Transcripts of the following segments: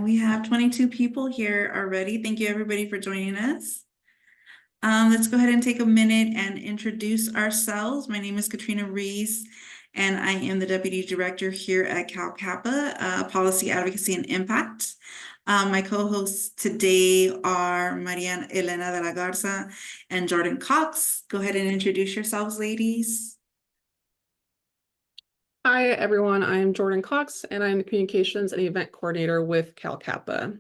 And we have 22 people here already. Thank you everybody for joining us. Let's go ahead and take a minute and introduce ourselves. My name is Katrina Reese, and I am the Deputy Director here at Cal Kappa, Policy Advocacy and Impact. My co-hosts today are Mariana Elena de la Garza and Jordan Cox. Go ahead and introduce yourselves, ladies. Hi, everyone. I'm Jordan Cox, and I'm the Communications and Event Coordinator with Cal Kappa.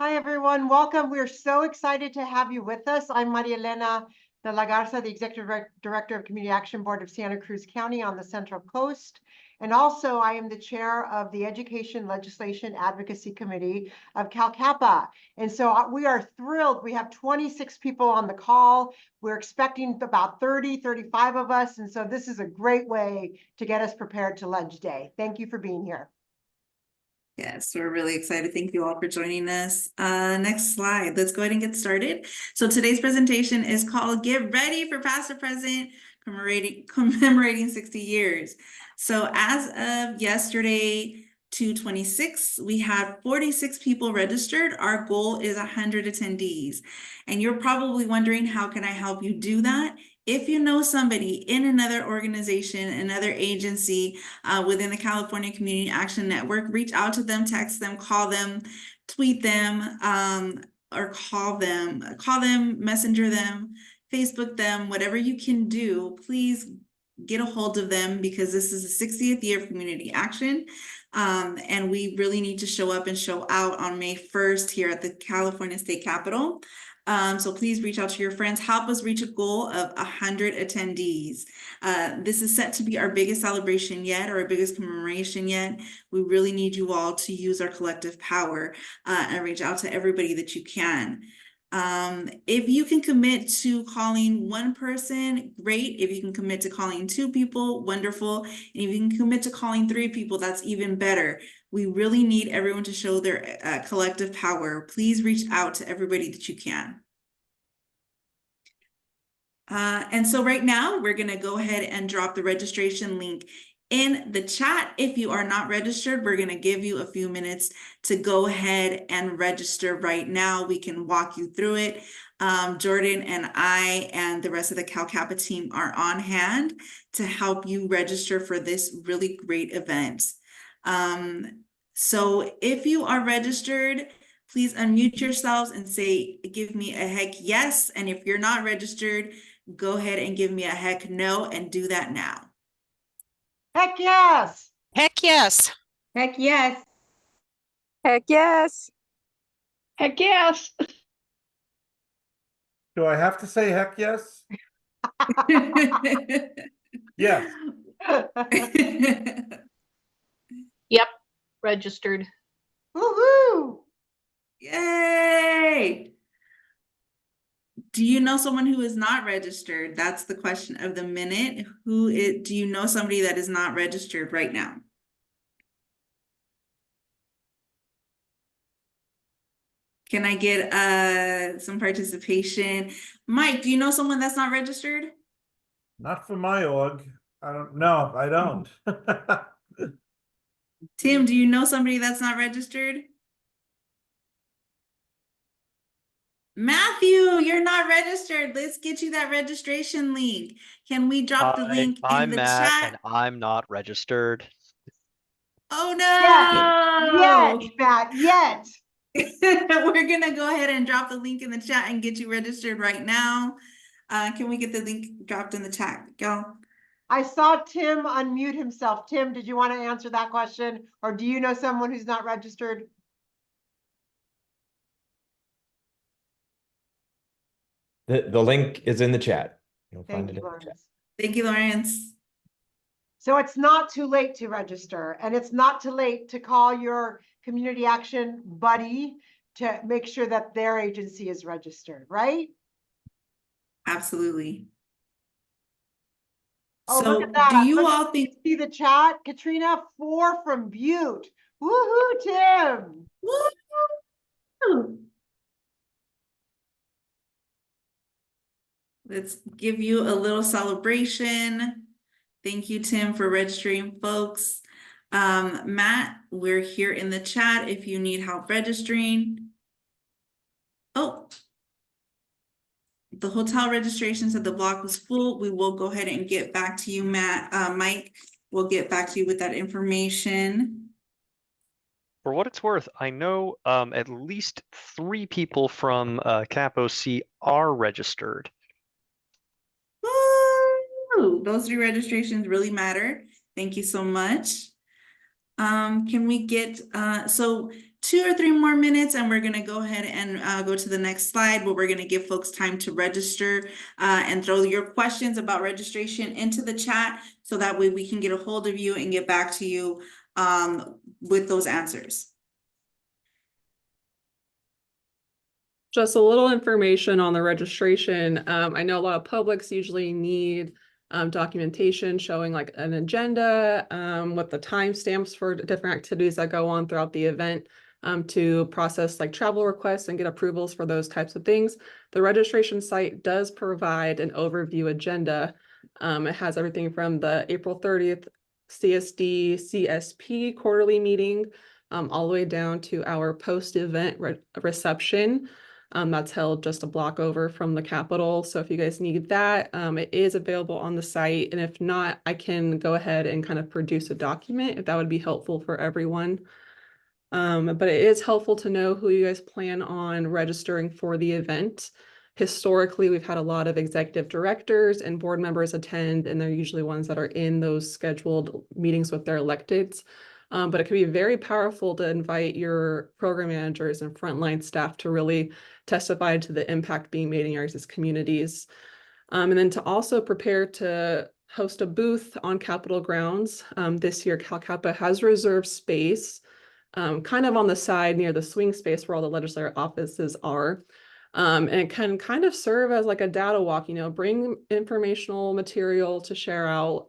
Hi, everyone. Welcome. We're so excited to have you with us. I'm Maria Elena de la Garza, the Executive Director of Community Action Board of Santa Cruz County on the Central Coast. And also, I am the chair of the Education Legislation Advocacy Committee of Cal Kappa. And so we are thrilled. We have 26 people on the call. We're expecting about 30, 35 of us. And so this is a great way to get us prepared to Ledge Day. Thank you for being here. Yes, we're really excited. Thank you all for joining us. Next slide. Let's go ahead and get started. So today's presentation is called Get Ready for Past or Present, commemorating 60 years. So as of yesterday, 2/26, we had 46 people registered. Our goal is 100 attendees. And you're probably wondering, how can I help you do that? If you know somebody in another organization, another agency within the California Community Action Network, reach out to them, text them, call them, tweet them, or call them, messenger them, Facebook them, whatever you can do. Please get a hold of them, because this is the 60th year of community action. And we really need to show up and show out on May 1st here at the California State Capitol. So please reach out to your friends. Help us reach a goal of 100 attendees. This is set to be our biggest celebration yet, or our biggest commemoration yet. We really need you all to use our collective power and reach out to everybody that you can. If you can commit to calling one person, great. If you can commit to calling 2 people, wonderful. And if you can commit to calling 3 people, that's even better. We really need everyone to show their collective power. Please reach out to everybody that you can. And so right now, we're going to go ahead and drop the registration link in the chat. If you are not registered, we're going to give you a few minutes to go ahead and register right now. We can walk you through it. Jordan and I and the rest of the Cal Kappa team are on hand to help you register for this really great event. So if you are registered, please unmute yourselves and say, give me a heck yes. And if you're not registered, go ahead and give me a heck no, and do that now. Heck yes! Heck yes. Heck yes. Heck yes. Heck yes. Do I have to say heck yes? Yes. Yep, registered. Woohoo! Yay! Do you know someone who is not registered? That's the question of the minute. Do you know somebody that is not registered right now? Can I get some participation? Mike, do you know someone that's not registered? Not for my org. I don't know. I don't. Tim, do you know somebody that's not registered? Matthew, you're not registered. Let's get you that registration link. Can we drop the link in the Matt, chat? and I'm not registered. Oh Yet, no! Matt, yet. We're gonna go ahead and drop the link in the chat and get you registered right now. Can we get the link dropped in the chat? Go. I saw Tim unmute himself. Tim, did you want to answer that question? Or do you know someone who's not registered? The link is in the chat. You'll find Thank it you, in the Lawrence. chat. Thank you, Lawrence. So it's not too late to register, and it's not too late to call your community action buddy to make sure that their agency is registered, right? Absolutely. Oh, So look at that. do you all think? See the chat? Katrina, 4 from Butte. Woohoo, Tim. Woo! Let's give you a little celebration. Thank you, Tim, for registering folks. Matt, we're here in the chat if you need help registering. Oh. The hotel registration said the block was full. We will go ahead and get back to you, Matt. Mike, we'll get back to you with that information. For what it's worth, I know at least 3 people from Cap OC are registered. Woo! Those 3 registrations really matter. Thank you so much. Can we get so 2 or 3 more minutes and we're gonna go ahead and go to the next slide where we're gonna give folks time to register and throw your questions about registration into the chat so that way we can get a hold of you and get back to you with those answers. Just a little information on the registration. I know a lot of publics usually need documentation showing like an agenda with the timestamps for different activities that go on throughout the event to process like travel requests and get approvals for those types of things. The registration site does provide an overview agenda. It has everything from the April 30th CSD CSP quarterly meeting all the way down to our post-event reception. That's held just a block over from the Capitol. So if you guys need that, it is available on the site. And if not, I can go ahead and kind of produce a document if that would be helpful for everyone. But it is helpful to know who you guys plan on registering for the event. Historically, we've had a lot of executive directors and board members attend, and they're usually ones that are in those scheduled meetings with their electeds. But it can be very powerful to invite your program managers and frontline staff to really testify to the impact being made in your guys' communities. And then to also prepare to host a booth on Capitol grounds. This year, Cal Kappa has reserved space kind of on the side near the swing space where all the legislative offices are. And it can kind of serve as like a data walk, bring informational material to share out.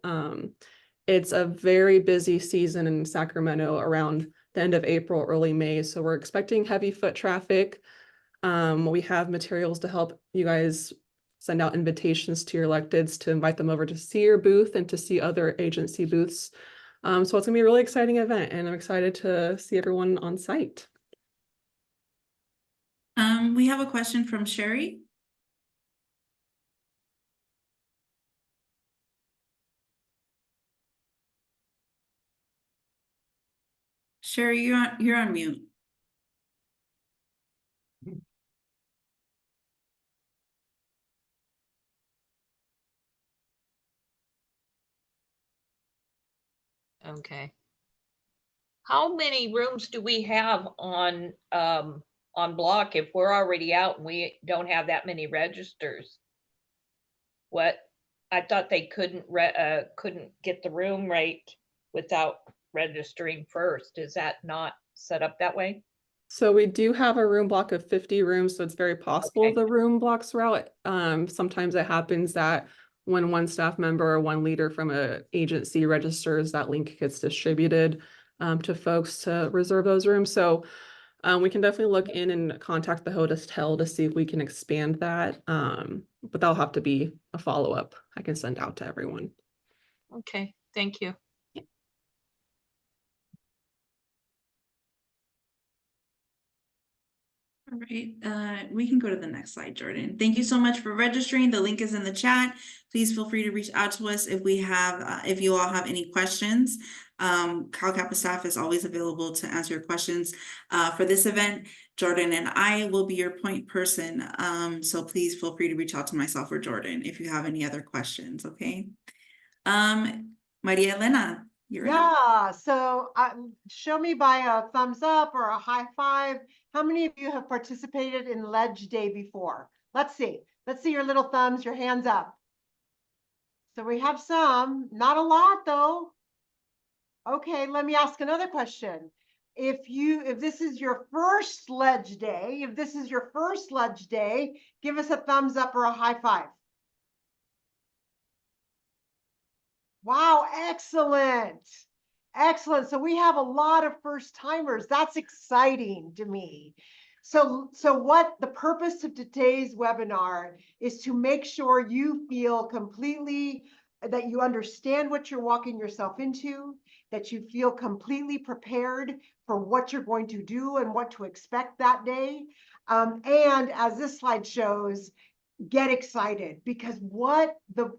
It's a very busy season in Sacramento around the end of April, early May. So we're expecting heavy foot traffic. We have materials to help you guys send out invitations to your electeds to invite them over to see your booth and to see other agency booths. So it's gonna be a really exciting event and I'm excited to see everyone on site. We have a question from Sherry. Sherry, you're on mute. Okay. How many rooms do we have on block if we're already out and we don't have that many registers? What? I thought they couldn't get the room right without registering first. Is that not set up that way? So we do have a room block of 50 rooms, so it's very possible Okay. the room blocks are out. Sometimes it happens that when one staff member or one leader from an agency registers, that link gets distributed to folks to reserve those rooms. So we can definitely look in and contact the hotel to see if we can expand that. But that'll have to be a follow-up I can send out to everyone. Okay, thank you. All right, we can go to the next slide, Jordan. Thank you so much for registering. The link is in the chat. Please feel free to reach out to us if if you all have any questions. Cal Kappa staff is always available to answer your questions. For this event, Jordan and I will be your point person. So please feel free to reach out to myself or Jordan if you have any other questions, okay? Maria Elena, you're up. Yeah, so show me by a thumbs up or a high five. How many of you have participated in Ledge Day before? Let's see your little thumbs, your hands up. So we have some, not a lot though. Okay, let me ask another question. If this is your first Ledge Day, give us a thumbs up or a high five. Wow, excellent. Excellent. So we have a lot of first timers. That's exciting to me. So what the purpose of today's webinar is to make sure you feel completely that you understand what you're walking yourself into, that you feel completely prepared for what you're going to do and what to expect that day. And as this slide shows, get excited, because what the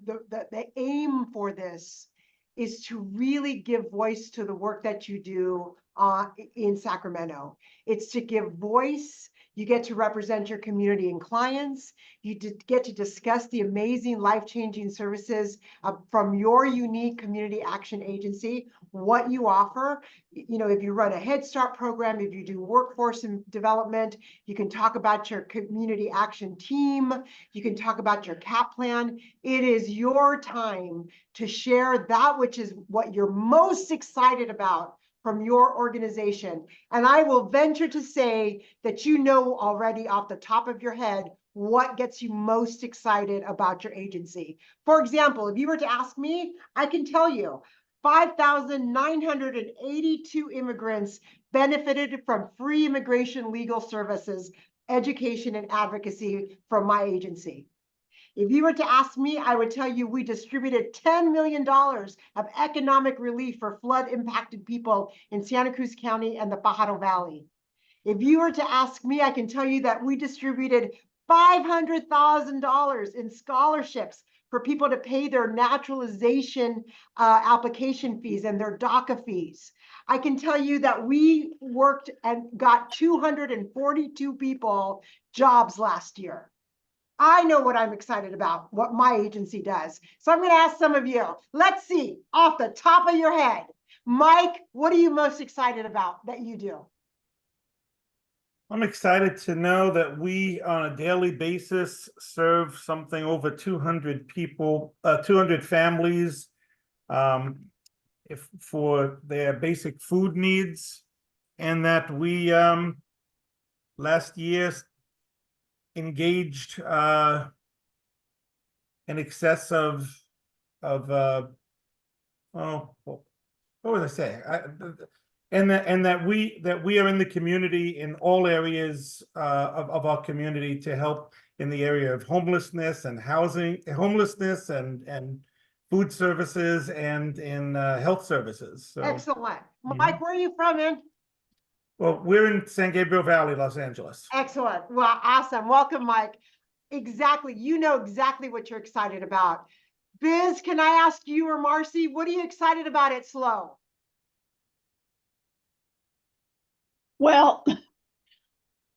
aim for this is to really give voice to the work that you do in Sacramento. It's to give voice. You get to represent your community and clients. You get to discuss the amazing life-changing services from your unique community action agency, what you offer. You know, if you run a Head Start program, if you do workforce and development, you can talk about your community action team. You can talk about your CAP plan. It is your time to share that which is what you're most excited about from your organization. And I will venture to say that you know already off the top of your head what gets you most excited about your agency. For example, if you were to ask me, I can tell you 5,982 immigrants benefited from free immigration legal services, education, and advocacy from my agency. If you were to ask me, I would tell you we distributed $10 million of economic relief for flood impacted people in Santa Cruz County and the Pajaro Valley. If you were to ask me, I can tell you that we distributed $500,000 in scholarships for people to pay their naturalization application fees and their DACA fees. I can tell you that we worked and got 242 people jobs last year. I know what I'm excited about, what my agency does. So I'm going to ask some of you. Let's see, off the top of your head, Mike, what are you most excited about that you do? I'm excited to know that we, on a daily basis, serve something over 200 people, 200 families, for their basic food needs, and that we last year engaged in excess of what was I saying? And that we are in the community in all areas of our community to help in the area of homelessness and homelessness and food services and in health services. So, Excellent. Mike, where are you from, man? well, we're in San Gabriel Valley, Los Angeles. Excellent. Well, awesome. Welcome, Mike. Exactly. You know exactly what you're excited about. Biz, can I ask you or Marcy, what are you excited about at SLO? Well,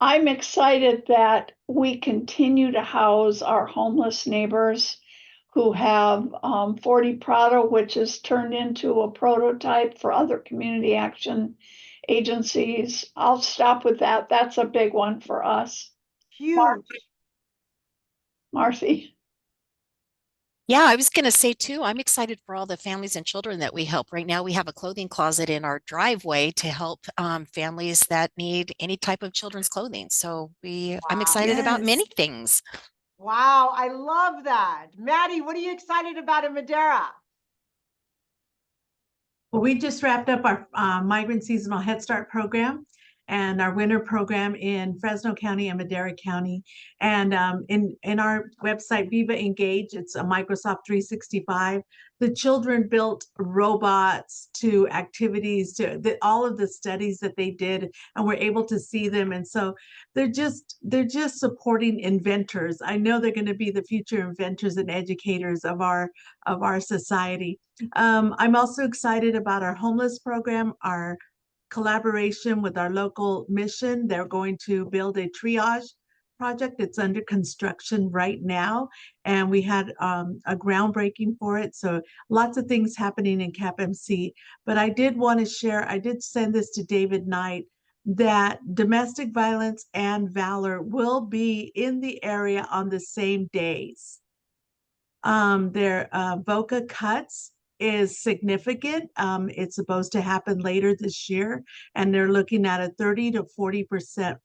I'm excited that we continue to house our homeless neighbors who have 40 Prado, which has turned into a prototype for other community action agencies. I'll stop with that. That's a big one for us. Huge. Marcy. Yeah, I was going to say too, I'm excited for all the families and children that we help. Right now, we have a clothing closet in our driveway to help families that need any type of children's clothing. So I'm excited about many things. Wow, I love that. Maddie, what are you excited about in Madera? Well, we just wrapped up our migrant seasonal Head Start program and our winter program in Fresno County and Madera County. And in our website, Viva Engage, it's a Microsoft 365. The children built robots to activities, to all of the studies that they did, and we're able to see them. And so they're just supporting inventors. I know they're going to be the future inventors and educators of our society. I'm also excited about our homeless program, our collaboration with our local mission. They're going to build a triage project. It's under construction right now, and we had a groundbreaking for it. So lots of things happening in CAPMC. But I did want to share, I did send this to David Knight, that domestic violence and Valor will be in the area on the same days. Their VOCA cuts is significant. It's supposed to happen later this year, and they're looking at a 30 to 40%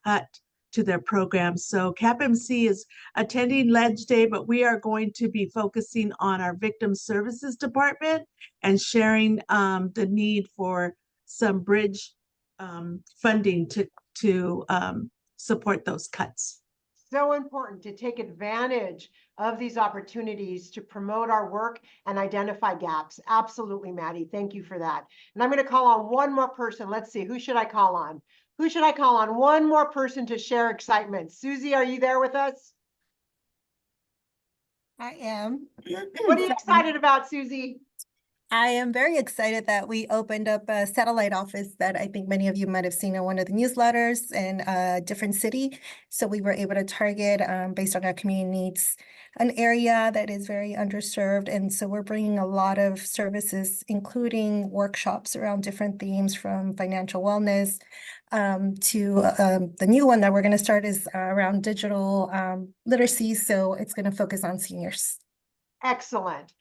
cut to their program. So CAPMC is attending Ledge Day, but we are going to be focusing on our Victim Services Department and sharing the need for some bridge funding to support those cuts. so important to take advantage of these opportunities to promote our work and identify gaps. Absolutely, Maddie. Thank you for that. And I'm going to call on one more person. Let's see, who should I call on? Who should I call on? One more person to share excitement. Susie, are you there with us? I am. What are you excited about, Susie? I am very excited that we opened up a satellite office that I think many of you might have seen in one of the newsletters in a different city. So we were able to target, based on our community needs, an area that is very underserved. And so we're bringing a lot of services, including workshops around different themes from financial wellness to the new one that we're going to start is around digital literacy. So it's going to focus on seniors. Excellent.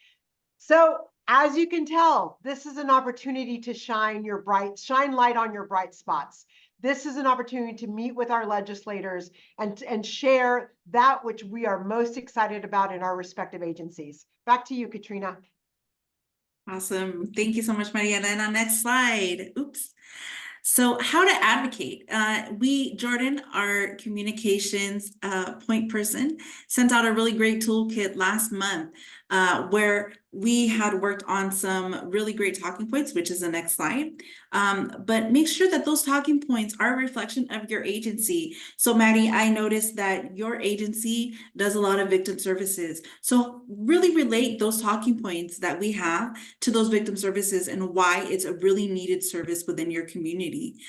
So as you can tell, this is an opportunity to shine light on your bright spots. This is an opportunity to meet with our legislators and share that which we are most excited about in our respective agencies. Back to you, Katrina. Awesome. Thank you so much, Maria. And then on next slide, oops. So how to advocate. Jordan, our communications point person, sent out a really great toolkit last month where we had worked on some really great talking points, which is the next slide. But make sure that those talking points are a reflection of your agency. So Maddie, I noticed that your agency does a lot of victim services. So really relate those talking points that we have to those victim services and why it's a really needed service within your community.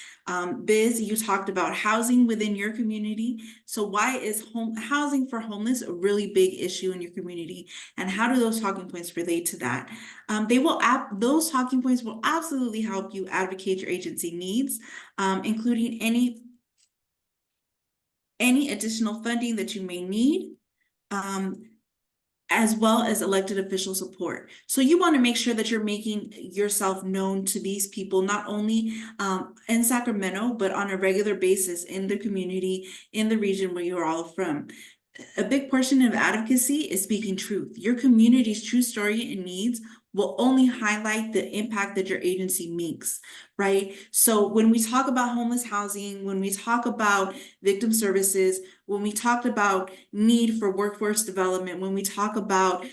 Biz, you talked about housing within your community. So why is housing for homeless a really big issue in your community? And how do those talking points relate to that? Those talking points will absolutely help you advocate your agency needs, including any additional funding that you may need, as well as elected official support. So you want to make sure that you're making yourself known to these people, not only in Sacramento, but on a regular basis in the community, in the region where you're all from. A big portion of advocacy is speaking truth. Your community's true story and needs will only highlight the impact that your agency makes, right? So when we talk about homeless housing, when we talk about victim services, when we talked about need for workforce development, when we talk about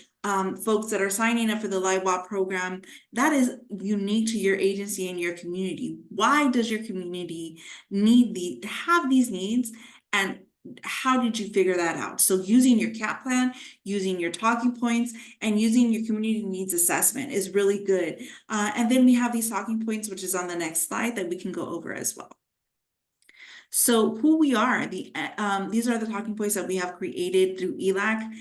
folks that are signing up for the LIWAP program, that is unique to your agency and your community. Why does your community have these needs, and how did you figure that out? So using your CAP plan, using your talking points, and using your community needs assessment is really good. And then we have these talking points, which is on the next slide, that we can go over as well. So who we are, these are the talking points that we have created through ELAC,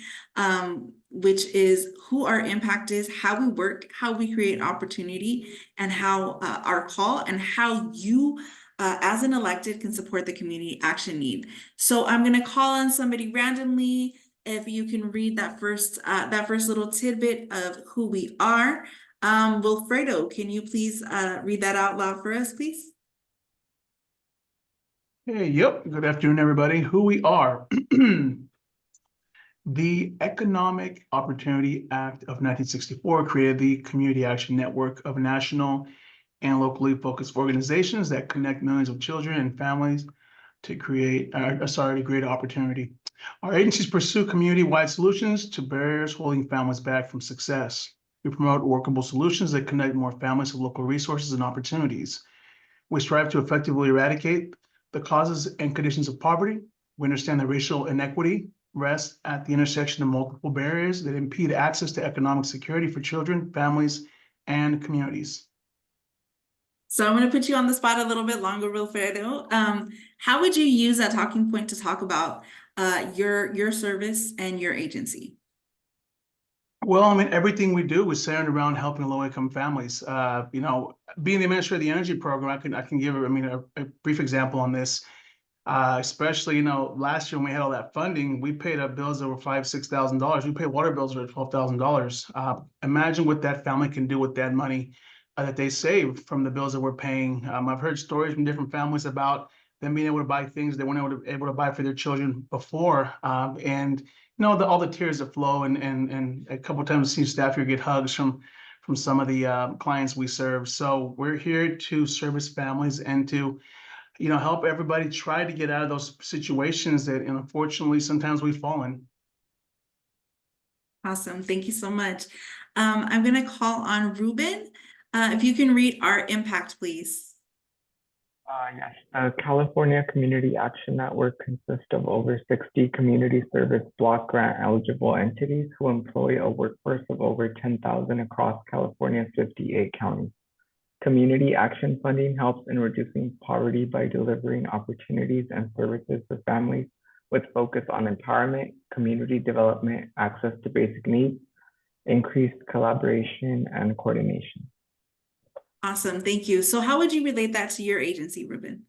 which is who our impact is, how we work, how we create opportunity, and how our call, and how you as an elected can support the community action need. So I'm going to call on somebody randomly. If you can read that first little tidbit of who we are. Wilfredo, can you please read that out loud for us, please? Hey, yep. Good afternoon, everybody. Who we are. The Economic Opportunity Act of 1964 created the Community Action Network of national and locally focused organizations that connect millions of children and families to create opportunity. Our agencies pursue community-wide solutions to barriers holding families back from success. We promote workable solutions that connect more families to local resources and opportunities. We strive to effectively eradicate the causes and conditions of poverty. We understand that racial inequity rests at the intersection of multiple barriers that impede access to economic security for children, families, and communities. So I'm going to put you on the spot a little bit longer, Wilfredo. How would you use that talking point to talk about your service and your agency? Well, I mean, everything we do is centered around helping low-income families. You know, being the administrator of the energy program, I can give a brief example on this. Especially, you know, last year when we had all that funding, we paid up bills over $5,000–6,000. We paid water bills over $12,000. Imagine what that family can do with that money that they saved from the bills that we're paying. I've heard stories from different families about them being able to buy things they weren't able to buy for their children before. And you know, all the tears that flow, and a couple of times I've seen staff here get hugs from some of the clients we serve. So we're here to service families and to help everybody try to get out of those situations that, unfortunately, sometimes we fall in. Awesome. Thank you so much. I'm going to call on Ruben. If you can read our impact, please. Yes, the California Community Action Network consists of over 60 community service block grant eligible entities who employ a workforce of over 10,000 across California's 58 counties. Community action funding helps in reducing poverty by delivering opportunities and services for families with focus on empowerment, community development, access to basic needs, increased collaboration, and coordination. Awesome. Thank you. So how would you relate that to your agency, Ruben?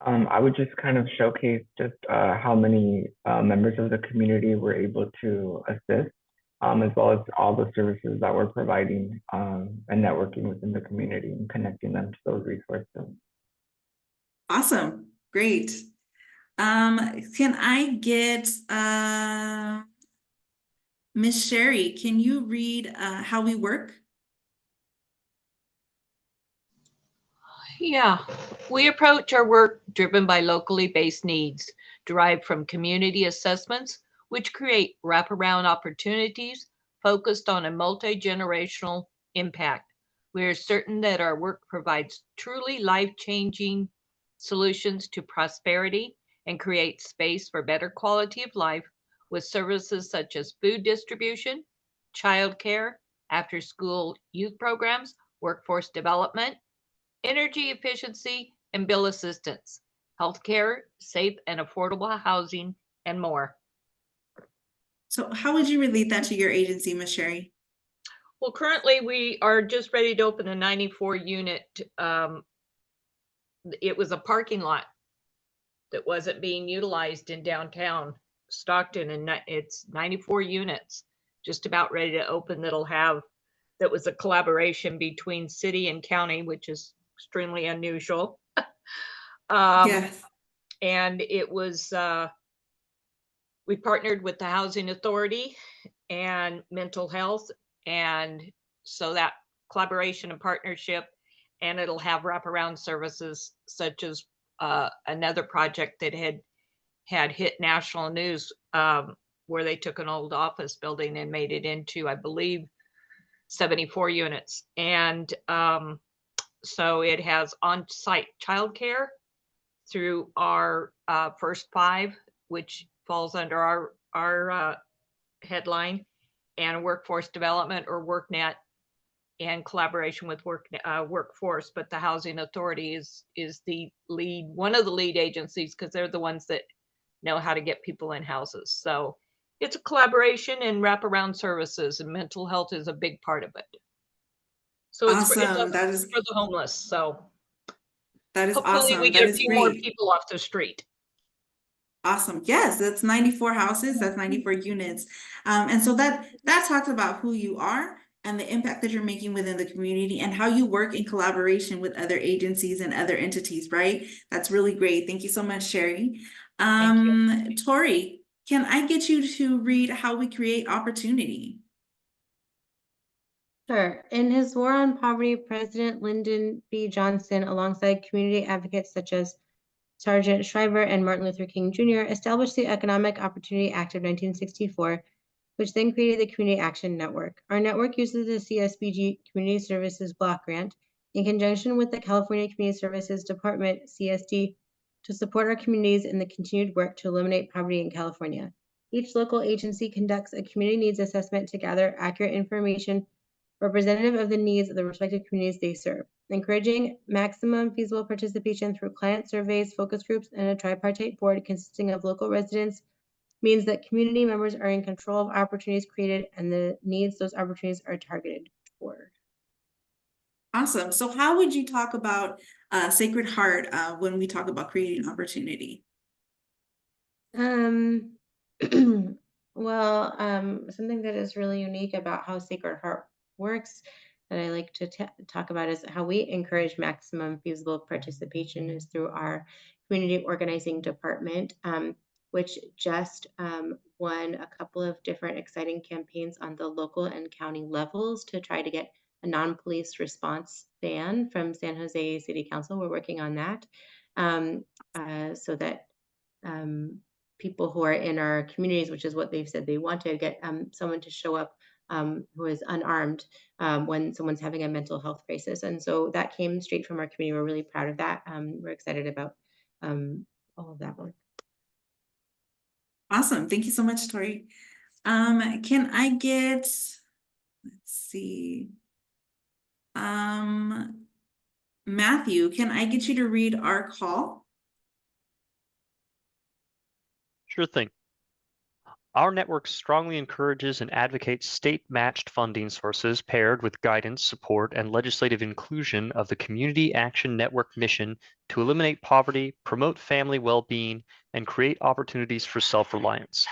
I would just kind of showcase just how many members of the community were able to assist, as well as all the services that we're providing and networking within the community and connecting them to those resources. Awesome. Great. Can I get Miss Sherry, can you read how we work? Yeah, we approach our work driven by locally based needs derived from community assessments, which create wraparound opportunities focused on a multi-generational impact. We are certain that our work provides truly life-changing solutions to prosperity and creates space for better quality of life with services such as food distribution, childcare, after-school youth programs, workforce development, energy efficiency, and bill assistance, healthcare, safe and affordable housing, and more. So how would you relate that to your agency, Ms. Sherry? Well, currently we are just ready to open a 94 unit. It was a parking lot that wasn't being utilized in downtown Stockton, and it's 94 units, just about ready to open. That was a collaboration between city and county, which is extremely unusual. Yes. And it was, we partnered with the Housing Authority and mental health. And so that collaboration and partnership, and it'll have wraparound services such as another project that had hit national news, where they took an old office building and made it into, I believe, 74 units. And so it has on-site childcare through our first 5, which falls under our headline, and workforce development or WorkNet in collaboration with Workforce. But the Housing Authority is the lead, one of the lead agencies, because they're the ones that know how to get people in houses. So it's a collaboration and wraparound services, and mental health is a big part of it. So it's Awesome. That is for the homeless. So that is hopefully awesome. we That get a is few more great. people off the street. Awesome. Yes, that's 94 houses. That's 94 units. And so that talks about who you are and the impact that you're making within the community and how you work in collaboration with other agencies and other entities, right? That's really great. Thank you so much, Sherry. Tori, can I get you to read how we create opportunity? Sure. In his War on Poverty, President Lyndon B. Johnson, alongside community advocates such as Sergeant Shriver and Martin Luther King Jr., established the Economic Opportunity Act of 1964, which then created the Community Action Network. Our network uses the CSBG Community Services Block Grant in conjunction with the California Community Services Department, CSD, to support our communities in the continued work to eliminate poverty in California. Each local agency conducts a community needs assessment to gather accurate information representative of the needs of the respective communities they serve, encouraging maximum feasible participation through client surveys, focus groups, and a tripartite board consisting of local residents means that community members are in control of opportunities created and the needs those opportunities are targeted toward. Awesome. So how would you talk about Sacred Heart when we talk about creating opportunity? Well, something that is really unique about how Sacred Heart works that I like to talk about is how we encourage maximum feasible participation is through our community organizing department, which just won a couple of different exciting campaigns on the local and county levels to try to get a non-police response ban from San Jose City Council. We're working on that so that people who are in our communities, which is what they've said they want to get someone to show up who is unarmed when someone's having a mental health crisis. And so that came straight from our community. We're really proud of that. We're excited about all of that work. Awesome. Thank you so much, Tori. Can I get, let's see, Matthew, can I get you to read our call? Sure thing. Our network strongly encourages and advocates state-matched funding sources paired with guidance, support, and legislative inclusion of the Community Action Network mission to eliminate poverty, promote family well-being, and create opportunities for self-reliance.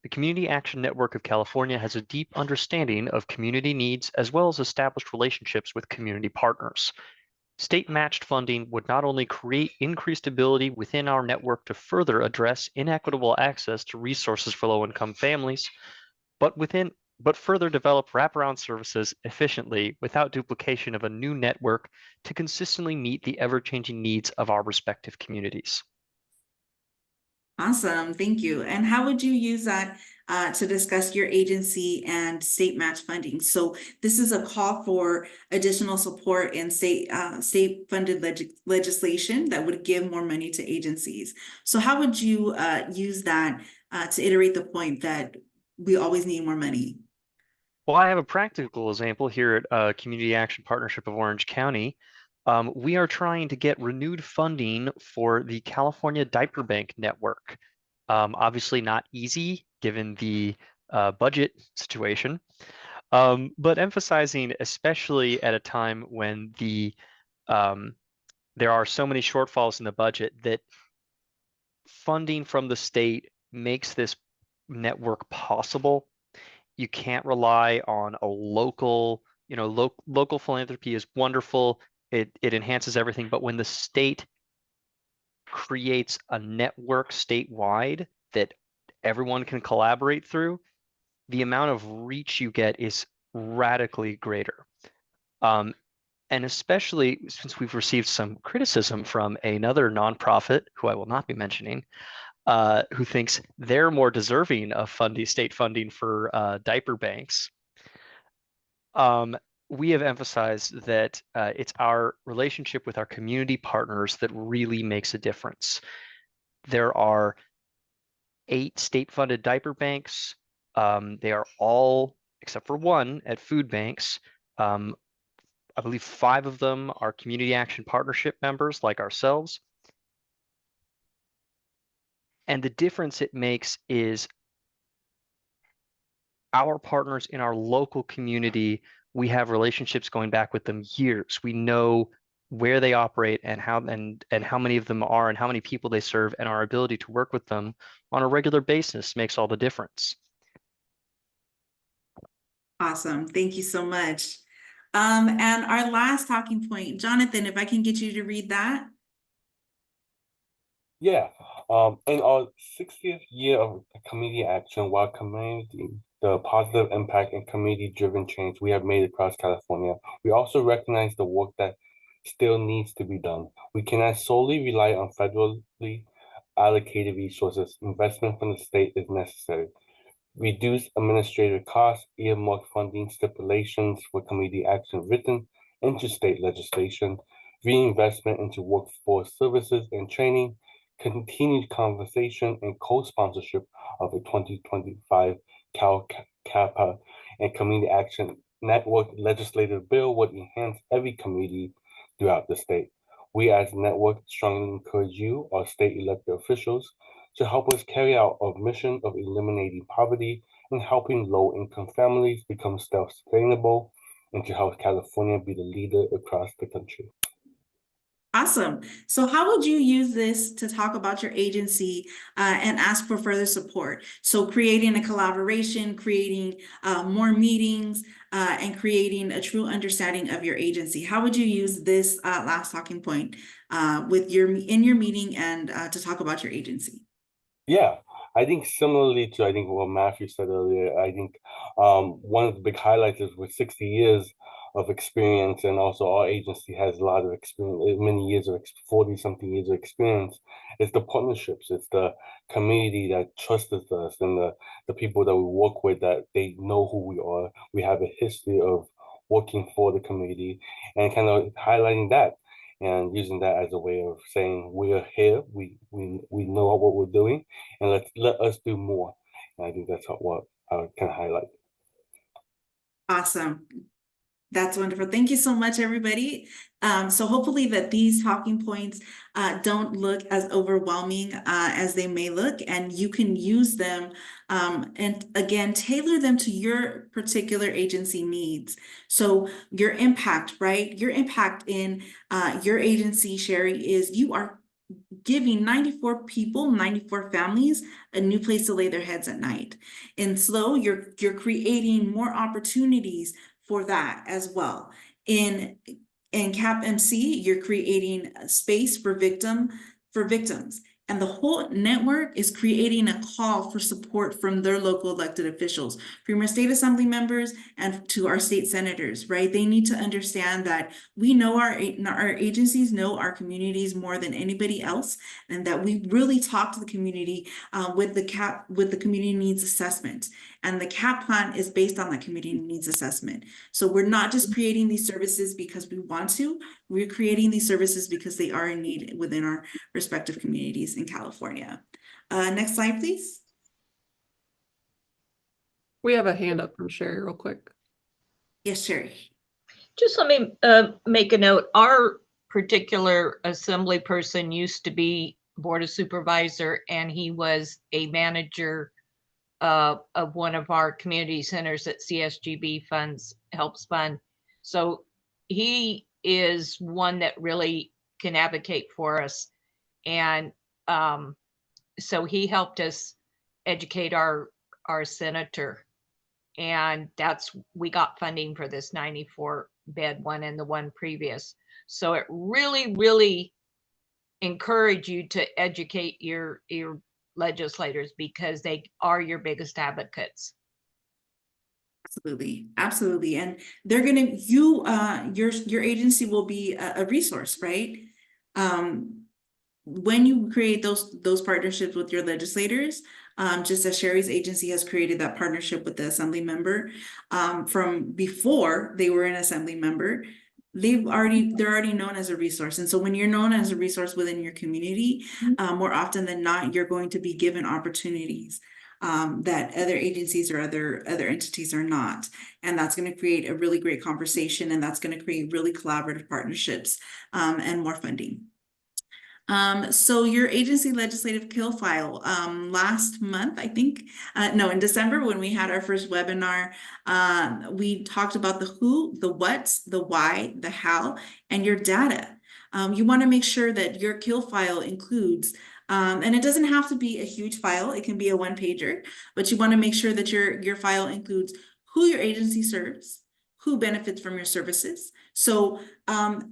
The Community Action Network of California has a deep understanding of community needs as well as established relationships with community partners. State-matched funding would not only create increased ability within our network to further address inequitable access to resources for low-income families, but further develop wraparound services efficiently without duplication of a new network to consistently meet the ever-changing needs of our respective communities. Awesome, thank you. And how would you use that to discuss your agency and state match funding? So this is a call for additional support in state funded legislation that would give more money to agencies. So how would you use that to iterate the point that we always need more money? Well, I have a practical example here at Community Action Partnership of Orange County. We are trying to get renewed funding for the California Diaper Bank Network. Obviously not easy given the budget situation, but emphasizing especially at a time when there are so many shortfalls in the budget that funding from the state makes this network possible. You can't rely on a local, local philanthropy is wonderful. It enhances everything, but when the state creates a network statewide that everyone can collaborate through, the amount of reach you get is radically greater. And especially since we've received some criticism from another nonprofit, who I will not be mentioning, who thinks they're more deserving of state funding for diaper banks. We have emphasized that it's our relationship with our community partners that really makes a difference. There are 8 state-funded diaper banks. They are all, except for one, at food banks. I believe 5 of them are Community Action Partnership members like ourselves. And the difference it makes is our partners in our local community, we have relationships going back with them years. We know where they operate and how many of them are and how many people they serve, and our ability to work with them on a regular basis makes all the difference. Awesome, thank you so much. And our last talking point, Jonathan, if I can get you to read that. Yeah, in our 60th year of community action, while commending the positive impact and community-driven change we have made across California, we also recognize the work that still needs to be done. We cannot solely rely on federally allocated resources. Investment from the state is necessary. Reduce administrative costs, earmark funding stipulations for community action written into state legislation, reinvestment into workforce services and training, continued conversation and co-sponsorship of the 2025 CalCAPA and Community Action Network legislative bill would enhance every community throughout the state. We as a network strongly encourage you, our state elected officials, to help us carry out our mission of eliminating poverty and helping low-income families become self-sustainable, and to help California be the leader across the country. Awesome. So how would you use this to talk about your agency and ask for further support? So creating a collaboration, creating more meetings, and creating a true understanding of your agency. How would you use this last talking point in your meeting and to talk about your agency? Yeah, I think similarly to what Matthew said earlier, I think one of the big highlights is with 60 years, of experience, and also our agency has a lot of experience, many years of 40-something years of experience. It's the partnerships, it's the community that trusts us, and the people that we work with, that they know who we are. We have a history of working for the community, and kind of highlighting that and using that as a way of saying we are here, we know what we're doing, and let us do more. And I think that's what I would kind of highlight. Awesome. That's wonderful. Thank you so much, everybody. So hopefully that these talking points don't look as overwhelming as they may look, and you can use them and again, tailor them to your particular agency needs. So your impact, right? Your impact in your agency, Sherry, is you are giving 94 people, 94 families, a new place to lay their heads at night. And so you're creating more opportunities for that as well. In CAPMC, you're creating a space for victims. And the whole network is creating a call for support from their local elected officials, from our state assembly members and to our state senators, right? They need to understand that we know our agencies know our communities more than anybody else, and that we really talk to the community with the community needs assessment. And the CAP plan is based on that community needs assessment. So we're not just creating these services because we want to, we're creating these services because they are in need within our respective communities in California. Next slide, please. We have a hand up from Sherry real quick. Yes, Sherry. Just let me make a note. Our particular assembly person used to be board of supervisor, and he was a manager of one of our community centers that CSGB helps fund. So he is one that really can advocate for us. And so he helped us educate our senator. And we got funding for this 94 bed one and the one previous. So it really, really encourage you to educate your legislators, because they are your biggest advocates. Absolutely, absolutely. And they're gonna, your agency will be a resource, right? When you create those partnerships with your legislators, just as Sherry's agency has created that partnership with the assembly member, from before they were an assembly member, they're already known as a resource. And so when you're known as a resource within your community, more often than not, you're going to be given opportunities that other agencies or other entities are not. And that's going to create a really great conversation, and that's going to create really collaborative partnerships and more funding. So your agency legislative kill file, last month, I think, in December, when we had our first webinar, we talked about the who, the what, the why, the how, and your data. You want to make sure that your kill file includes, and it doesn't have to be a huge file, it can be a one-pager, but you want to make sure that your file includes who your agency serves, who benefits from your services. So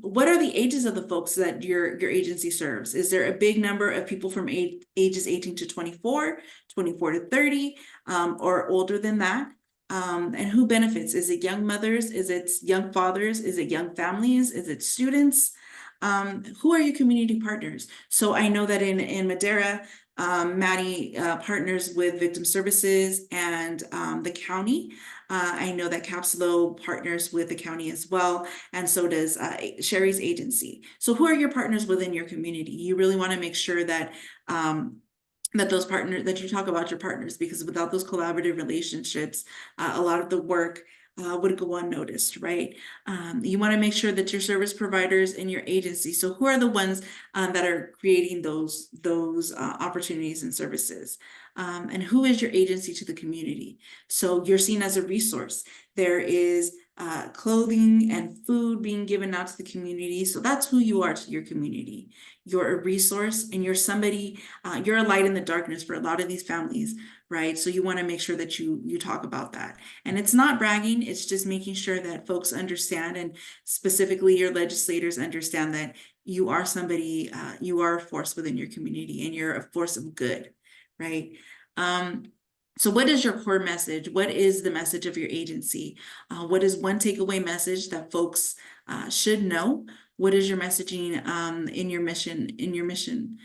what are the ages of the folks that your agency serves? Is there a big number of people from ages 18 to 24, 24 to 30, or older than that? And who benefits? Is it young mothers? Is it young fathers? Is it young families? Is it students? Who are your community partners? So I know that in Madera, Maddie partners with Victim Services and the county. I know that Capslo partners with the county as well, and so does Sherry's agency. So who are your partners within your community? You really want to make sure that those partners, that you talk about your partners, because without those collaborative relationships, a lot of the work would go unnoticed, right? You want to make sure that your service providers in your agency, so who are the ones that are creating those opportunities and services? And who is your agency to the community? So you're seen as a resource. There is clothing and food being given out to the community. So that's who you are to your community. You're a resource, and you're somebody, you're a light in the darkness for a lot of these families, right? So you want to make sure that you talk about that. And it's not bragging, it's just making sure that folks understand, and specifically your legislators understand, that you are somebody, you are a force within your community, and you're a force of good, right? So what is your core message? What is the message of your agency? What is one takeaway message that folks should know? What is your messaging in your mission?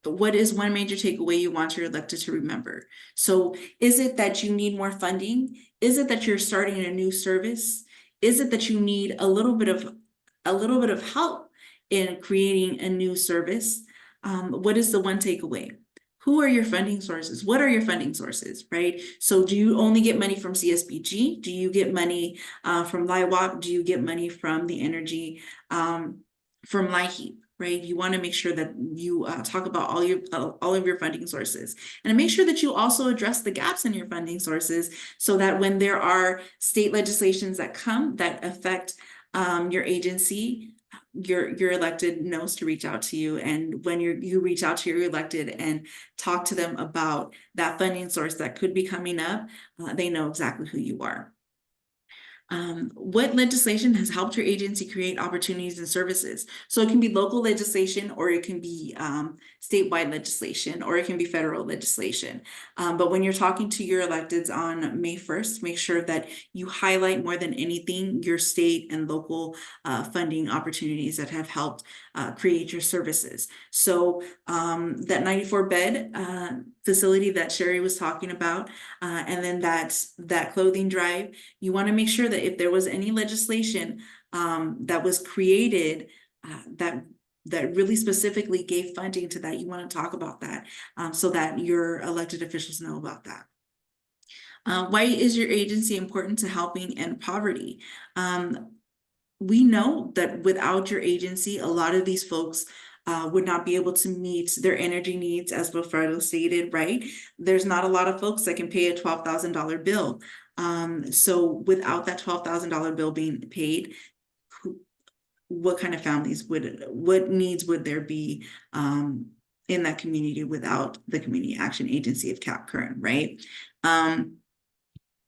What is one major takeaway you want your elected to remember? So is it that you need more funding? Is it that you're starting a new service? Is it that you need a little bit of help in creating a new service? What is the one takeaway? Who are your funding sources? What are your funding sources, right? So do you only get money from CSBG? Do you get money from LIWAP? Do you get money from the energy from LIHEAP? Right? You want to make sure that you talk about all of your funding sources, and make sure that you also address the gaps in your funding sources, so that when there are state legislations that come that affect your agency, your elected knows to reach out to you. And when you reach out to your elected and talk to them about that funding source that could be coming up, they know exactly who you are. What legislation has helped your agency create opportunities and services? So it can be local legislation, or it can be statewide legislation, or it can be federal legislation. But when you're talking to your electeds on May 1st, make sure that you highlight more than anything your state and local funding opportunities that have helped create your services. So that 94-bed facility that Sherry was talking about, and then that clothing drive, you want to make sure that if there was any legislation that was created that really specifically gave funding to that, you want to talk about that so that your elected officials know about that. Why is your agency important to helping end poverty? We know that without your agency, a lot of these folks would not be able to meet their energy needs, as Wilfredo stated, right? There's not a lot of folks that can pay a $12,000 bill. So without that $12,000 bill being paid, what kind of families what needs would there be in that community without the Community Action Agency of Cap Curran, right?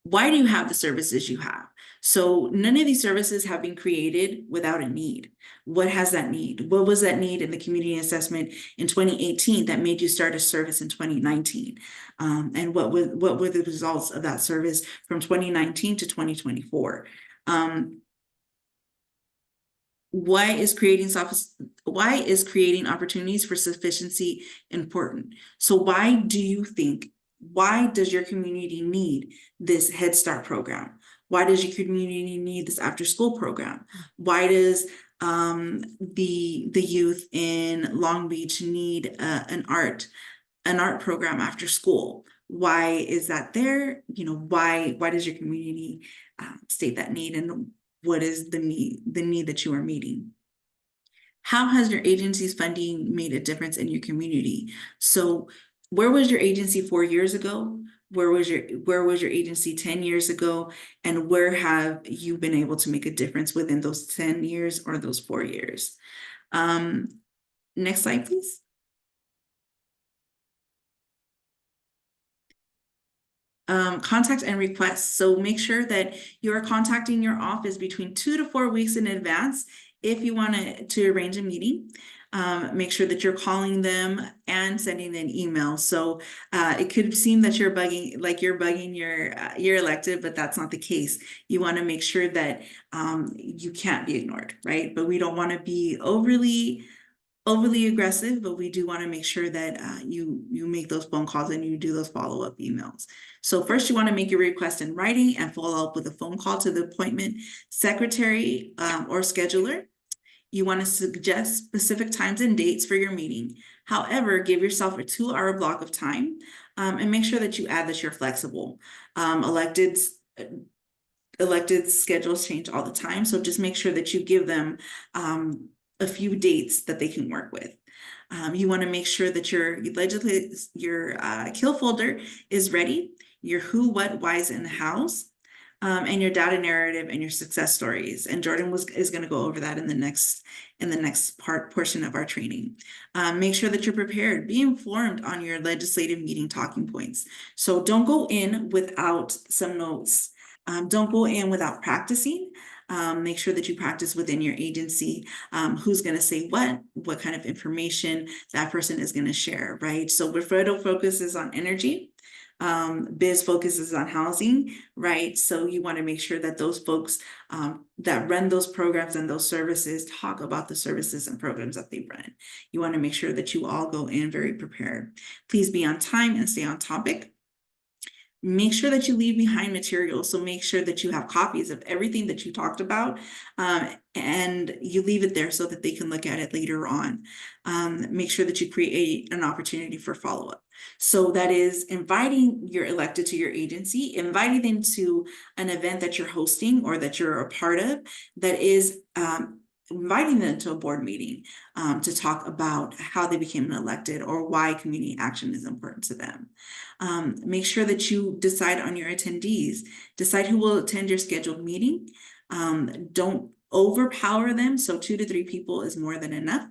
Why do you have the services you have? So none of these services have been created without a need. What has that need? What was that need in the community assessment in 2018 that made you start a service in 2019? And what were the results of that service from 2019 to 2024? Why is creating opportunities for sufficiency important? So why does your community need this Head Start program? Why does your community need this after school program? Why does the youth in Long Beach need an art program after school? Why is that there? Why does your community state that need, and what is the need that you are meeting? How has your agency's funding made a difference in your community? So where was your agency 4 years ago? Where was your agency 10 years ago? And where have you been able to make a difference within those 10 years or those 4 years? Next slide, please. Contact and requests. So make sure that you are contacting your office between 2 to 4 weeks in advance if you want to arrange a meeting. Make sure that you're calling them and sending an email. So it could seem that you're bugging your elected, but that's not the case. You want to make sure that you can't be ignored, right? But we don't want to be overly aggressive, but we do want to make sure that you make those phone calls and you do those follow-up emails. So first, you want to make your request in writing and follow up with a phone call to the appointment secretary or scheduler. You want to suggest specific times and dates for your meeting. However, give yourself a 2-hour block of time and make sure that you add that you're flexible. Elected schedules change all the time, so just make sure that you give them a few dates that they can work with. You want to make sure that your kill folder is ready, your who, what, whys, and hows, and your data narrative and your success stories. And Jordan is going to go over that in the next portion of our training. Make sure that you're prepared. Be informed on your legislative meeting talking points. So don't go in without some notes. Don't go in without practicing. Make sure that you practice within your agency, who's going to say what kind of information that person is going to share, right? So Wilfredo focuses on energy. Biz focuses on housing, right? So you want to make sure that those folks that run those programs and those services talk about the services and programs that they run. You want to make sure that you all go in very prepared. Please be on time and stay on topic. Make sure that you leave behind materials. So make sure that you have copies of everything that you talked about, and you leave it there so that they can look at it later on. Make sure that you create an opportunity for follow-up. So that is inviting your elected to your agency, inviting them to an event that you're hosting or that you're a part of, that is inviting them to a board meeting to talk about how they became an elected or why community action is important to them. Make sure that you decide on your attendees, decide who will attend your scheduled meeting. Don't overpower them. So 2 to 3 people is more than enough.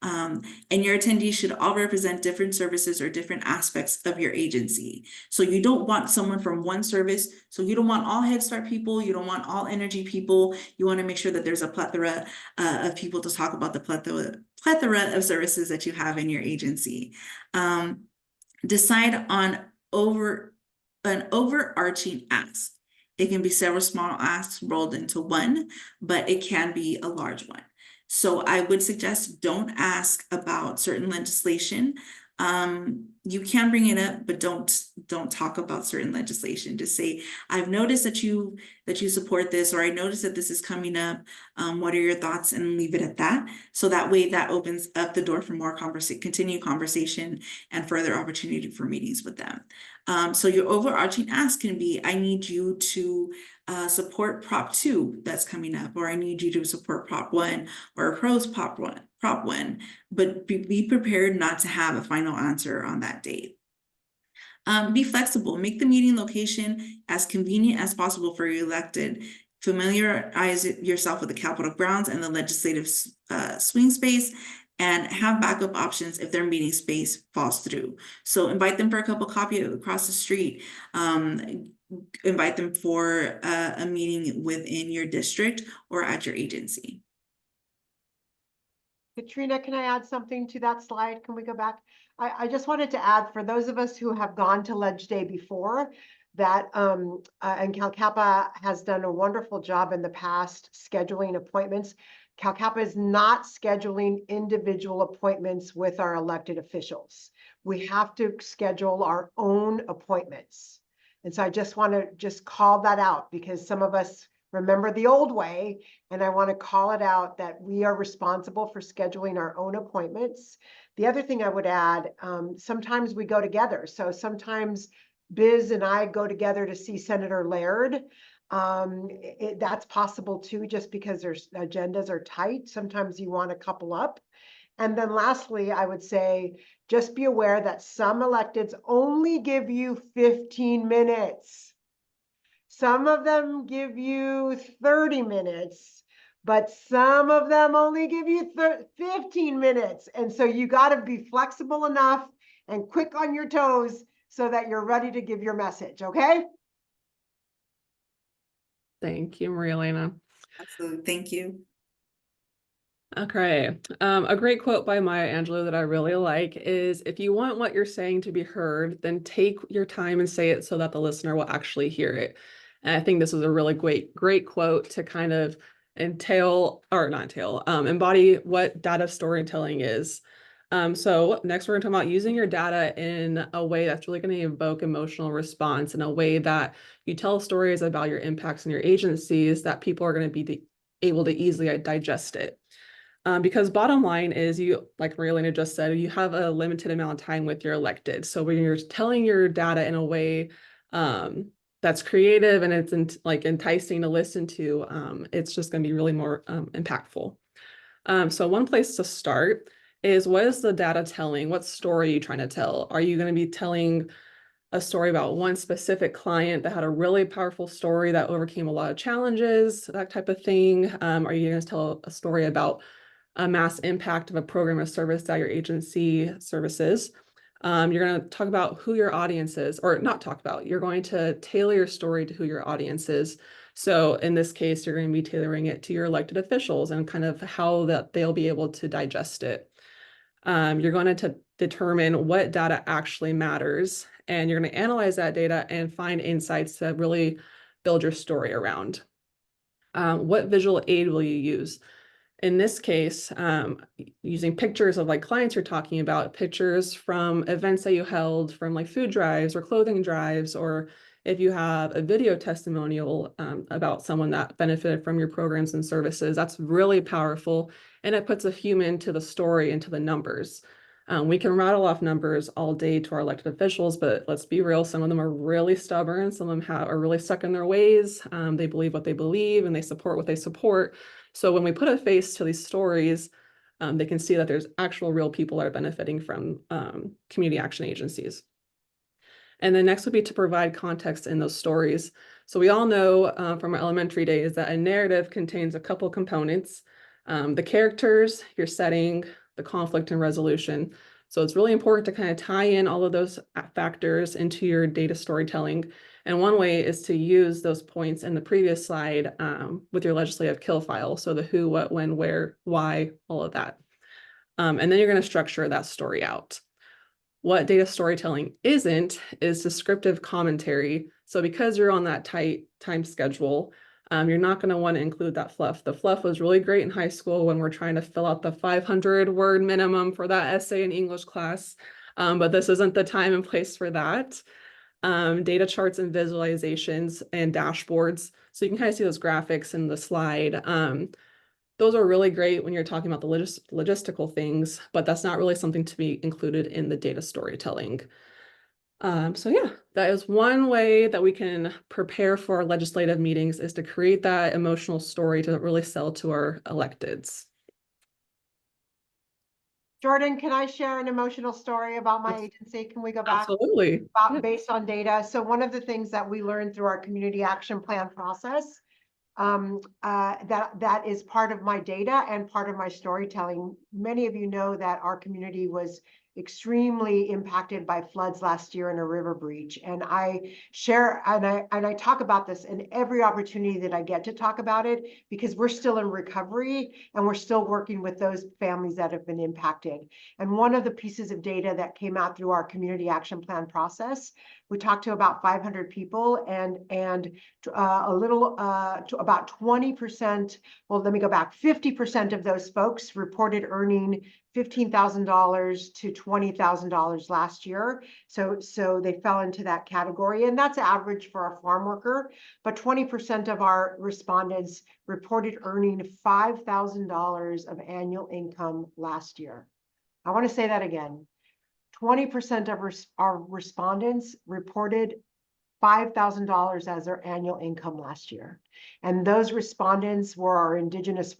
And your attendees should all represent different services or different aspects of your agency. So you don't want someone from one service. So you don't want all Head Start people. You don't want all energy people. You want to make sure that there's a plethora of people to talk about the plethora of services that you have in your agency. Decide on an overarching ask. It can be several small asks rolled into one, but it can be a large one. So I would suggest don't ask about certain legislation. You can bring it up, but don't talk about certain legislation. Just say, I've noticed that you support this, or I noticed that this is coming up. What are your thoughts? And leave it at that. So that way that opens up the door for more continued conversation and further opportunity for meetings with them. So your overarching ask can be, I need you to support Prop 2 that's coming up, or I need you to support Prop 1 or oppose Prop 1, but be prepared not to have a final answer on that date. Be flexible, make the meeting location as convenient as possible for your elected. Familiarize yourself with the Capitol grounds and the legislative swing space, and have backup options if their meeting space falls through. So invite them for a cup of coffee across the street. Invite them for a meeting within your district or at your agency. Katrina, can I add something to that slide? Can we go back? I just wanted to add, for those of us who have gone to Ledge Day before, that and CalCAPA has done a wonderful job in the past scheduling appointments. CalCAPA is not scheduling individual appointments with our elected officials. We have to schedule our own appointments. And so I just want to call that out, because some of us remember the old way, and I want to call it out that we are responsible for scheduling our own appointments. The other thing I would add, sometimes we go together. So sometimes Biz and I go together to see Senator Laird. That's possible too, just because their agendas are tight. Sometimes you want to couple up. And then lastly, I would say, just be aware that some electeds only give you 15 minutes. Some of them give you 30 minutes, but some of them only give you 15 minutes. And so you got to be flexible enough and quick on your toes so that you're ready to give your message, okay? Thank you, Maria Elena. Absolutely, thank you. Okay, a great quote by Maya Angelou that I really like is, if you want what you're saying to be heard, then take your time and say it so that the listener will actually hear it. And I think this is a really great quote to kind of embody what data storytelling is. So next we're going to talk about using your data in a way that's really going to evoke emotional response, in a way that you tell stories about your impacts in your agencies that people are going to be able to easily digest it. Because bottom line is, you, like Maria Elena just said, you have a limited amount of time with your elected. So when you're telling your data in a way that's creative and it's enticing to listen to, it's just going to be really more impactful. So one place to start is, what is the data telling? What story are you trying to tell? Are you going to be telling a story about one specific client that had a really powerful story that overcame a lot of challenges, that type of thing? Are you going to tell a story about a mass impact of a program or service that your agency services? You're going to talk about who your audience is, or not talk about, you're going to tailor your story to who your audience is. So in this case, you're going to be tailoring it to your elected officials and kind of how that they'll be able to digest it. You're going to determine what data actually matters, and you're going to analyze that data and find insights to really build your story around. What visual aid will you use? In this case, using pictures of like clients you're talking about, pictures from events that you held, from like food drives or clothing drives, or if you have a video testimonial about someone that benefited from your programs and services, that's really powerful. And it puts a human to the story and to the numbers. We can rattle off numbers all day to our elected officials, but let's be real, some of them are really stubborn. Some of them are really stuck in their ways. They believe what they believe and they support what they support. So when we put a face to these stories, they can see that there's actual real people that are benefiting from community action agencies. And then next would be to provide context in those stories. So we all know from our elementary days that a narrative contains a couple components, the characters, your setting, the conflict and resolution. So it's really important to kind of tie in all of those factors into your data storytelling. And one way is to use those points in the previous slide with your legislative kill file. So the who, what, when, where, why, all of that. And then you're going to structure that story out. What data storytelling isn't is descriptive commentary. So because you're on that tight time schedule, you're not going to want to include that fluff. The fluff was really great in high school when we're trying to fill out the 500-word minimum for that essay in English class, but this isn't the time and place for that. Data charts and visualizations and dashboards. So you can kind of see those graphics in the slide. Those are really great when you're talking about the logistical things, but that's not really something to be included in the data storytelling. So yeah, that is one way that we can prepare for our legislative meetings, is to create that emotional story to really sell to our electeds. Jordan, can I share an emotional story about my agency? Can we go back? Absolutely. Based on data. So one of the things that we learned through our community action plan process, that is part of my data and part of my storytelling. Many of you know that our community was extremely impacted by floods last year and a river breach. And I share, and I talk about this in every opportunity that I get to talk about it, because we're still in recovery and we're still working with those families that have been impacted. And one of the pieces of data that came out through our community action plan process, we talked to about 500 people, and a little to about 20%, well, let me go back, 50% of those folks reported earning $15,000 to $20,000 last year. So they fell into that category, and that's average for a farm worker. But 20% of our respondents reported earning $5,000 of annual income last year. I want to say that again. 20% of our respondents reported $5,000 as their annual income last year. And those respondents were our indigenous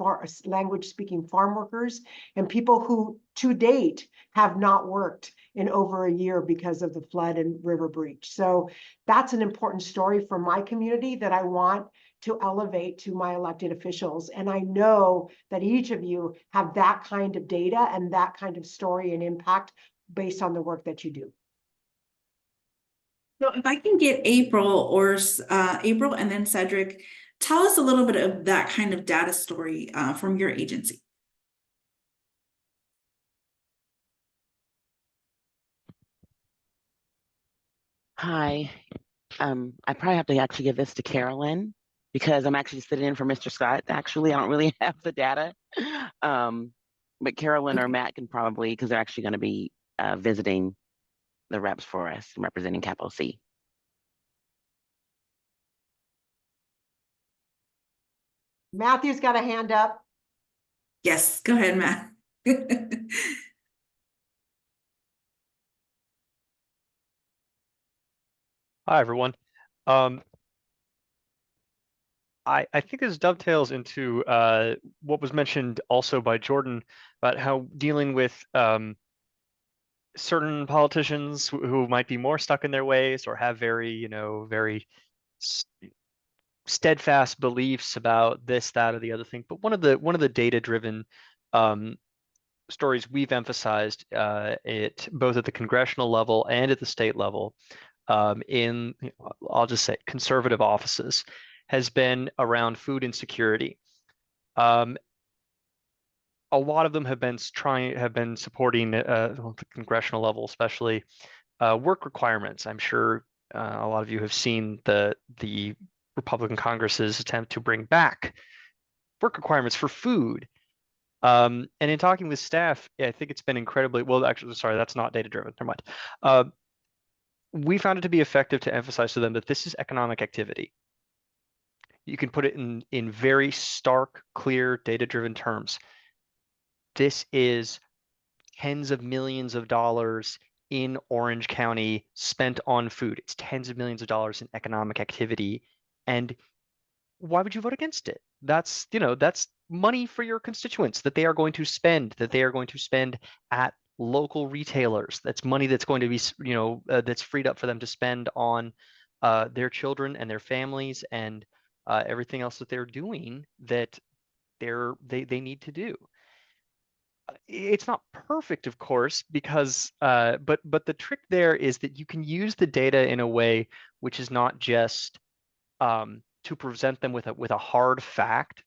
language speaking farm workers and people who to date have not worked in over a year because of the flood and river breach. So that's an important story for my community that I want to elevate to my elected officials. And I know that each of you have that kind of data and that kind of story and impact based on the work that you do. So if I can get April April and then Cedric, tell us a little bit of that kind of data story from your agency. Hi, I probably have to actually give this to Carolyn because I'm actually sitting in for Mr. Scott. Actually, I don't really have the data. But Carolyn or Matt can probably, because they're actually going to be visiting the reps for us and representing Capital C. Matthew's got a hand up. Yes, go ahead, Matt. Hi, everyone. I think this dovetails into what was mentioned also by Jordan about how dealing with certain politicians who might be more stuck in their ways or have very, very steadfast beliefs about this, that, or the other thing. But one of the data-driven stories we've emphasized it both at the congressional level and at the state level in, I'll just say, conservative offices, has been around food insecurity. A lot of them have been supporting at the congressional level, especially work requirements. I'm sure a lot of you have seen the Republican Congress's attempt to bring back work requirements for food. And in talking with staff, I think it's been incredibly well. Actually, sorry, that's not data driven. Never mind. We found it to be effective to emphasize to them that this is economic activity. You can put it in very stark, clear, data driven terms. This is tens of millions of dollars in Orange County spent on food. It's tens of millions of dollars in economic activity. And why would you vote against it? That's money for your constituents that they are going to spend, at local retailers. That's money that's going to be, that's freed up for them to spend on their children and their families and everything else that they're doing that they need to do. It's not perfect, of course, because but the trick there is that you can use the data in a way which is not just to present them with a hard fact,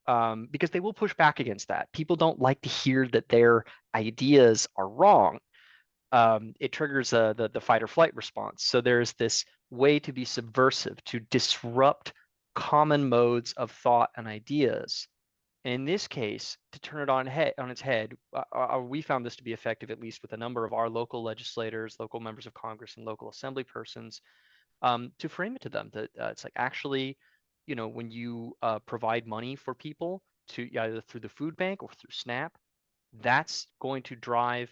because they will push back against that. People don't like to hear that their ideas are wrong. It triggers the fight or flight response. So there's this way to be subversive, to disrupt common modes of thought and ideas. In this case, to turn it on its head, we found this to be effective, at least with a number of our local legislators, local members of Congress, and local assembly persons, to frame it to them that it's like, actually, when you provide money for people to either through the food bank or through SNAP, that's going to drive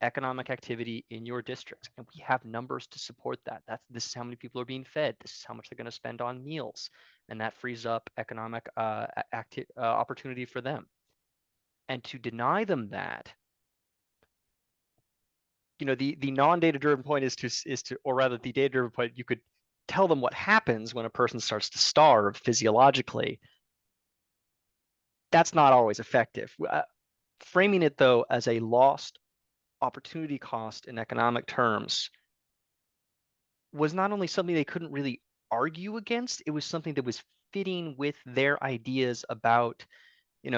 economic activity in your district, and we have numbers to support that. This is how many people are being fed. This is how much they're going to spend on meals, and that frees up economic opportunity for them. And to deny them that, the non-data driven point is to, or rather, the data driven point, you could tell them what happens when a person starts to starve physiologically. That's not always effective. Framing it though as a lost opportunity cost in economic terms was not only something they couldn't really argue against, it was something that was fitting with their ideas about,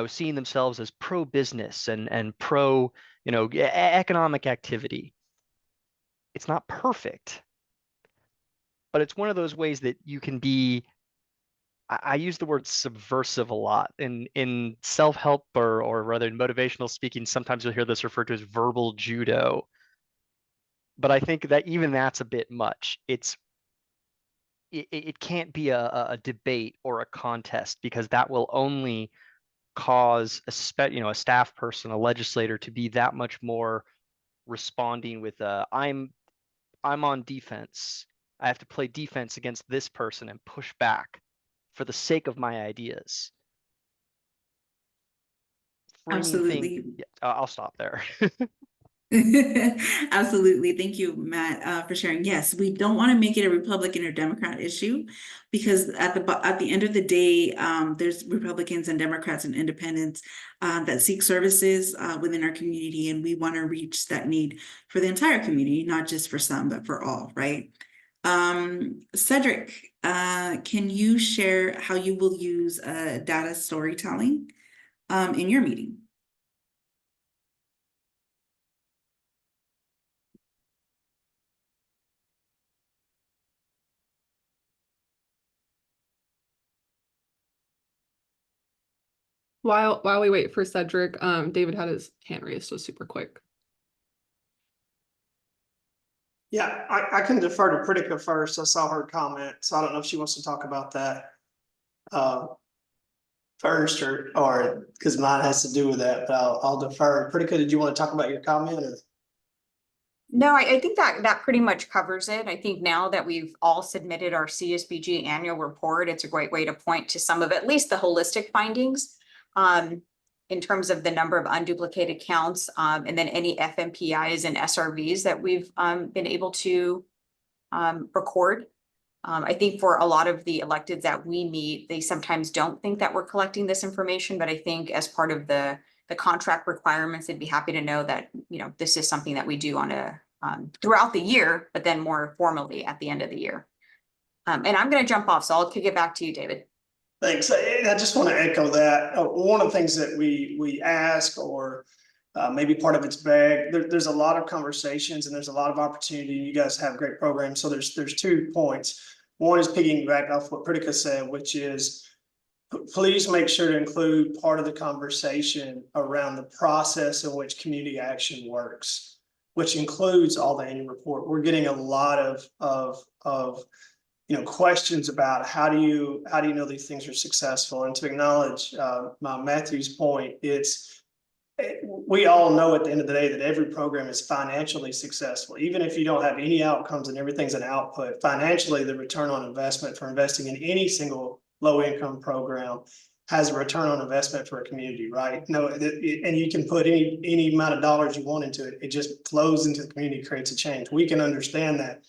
seeing themselves as pro-business and pro, economic activity. It's not perfect, but it's one of those ways that you can be, I use the word subversive a lot in self-help or rather in motivational speaking. Sometimes you'll hear this referred to as verbal judo, but I think that even that's a bit much. It can't be a debate or a contest, because that will only cause a staff person, a legislator, to be that much more responding with I'm on defense. I have to play defense against this person and push back for the sake of my ideas. Absolutely. I'll stop there. Absolutely. Thank you, Matt, for sharing. Yes, we don't want to make it a Republican or Democrat issue, because at the end of the day, there's Republicans and Democrats and independents that seek services within our community, and we want to reach that need for the entire community, not just for some, but for all, right? Cedric, can you share how you will use data storytelling in your meeting? While we wait for Cedric, David had his hand raised, so super quick. Yeah, I can defer to Pritika first. I saw her comment, so I don't know if she wants to talk about that first or because mine has to do with that, but I'll defer. Pritika, did you want to talk about your comment? Or? No, I think that pretty much covers it. I think now that we've all submitted our CSBG annual report, it's a great way to point to some of at least the holistic findings in terms of the number of unduplicated counts, and then any FMPIs and SRVs that we've been able to record. I think for a lot of the electeds that we meet, they sometimes don't think that we're collecting this information, but I think as part of the contract requirements, they'd be happy to know that, this is something that we do on a throughout the year, but then more formally at the end of the year. And I'm gonna jump off, so I'll kick it back to you, David. Thanks. I just want to echo that. One of the things that we ask, or maybe part of it's bag, there's a lot of conversations and there's a lot of opportunity. You guys have great programs. So there's 2 points. One is piggybacking off what Pritika said, which is please make sure to include part of the conversation around the process in which community action works, which includes all the annual report. We're getting a lot of questions about how do you know these things are successful. And to acknowledge Matthew's point, we all know at the end of the day that every program is financially successful. Even if you don't have any outcomes and everything's an output, financially, the return on investment for investing in any single low-income program has a return on investment for a community, right? No, and you can put any amount of dollars you want into it. It just flows into the community, creates a change. We can understand that.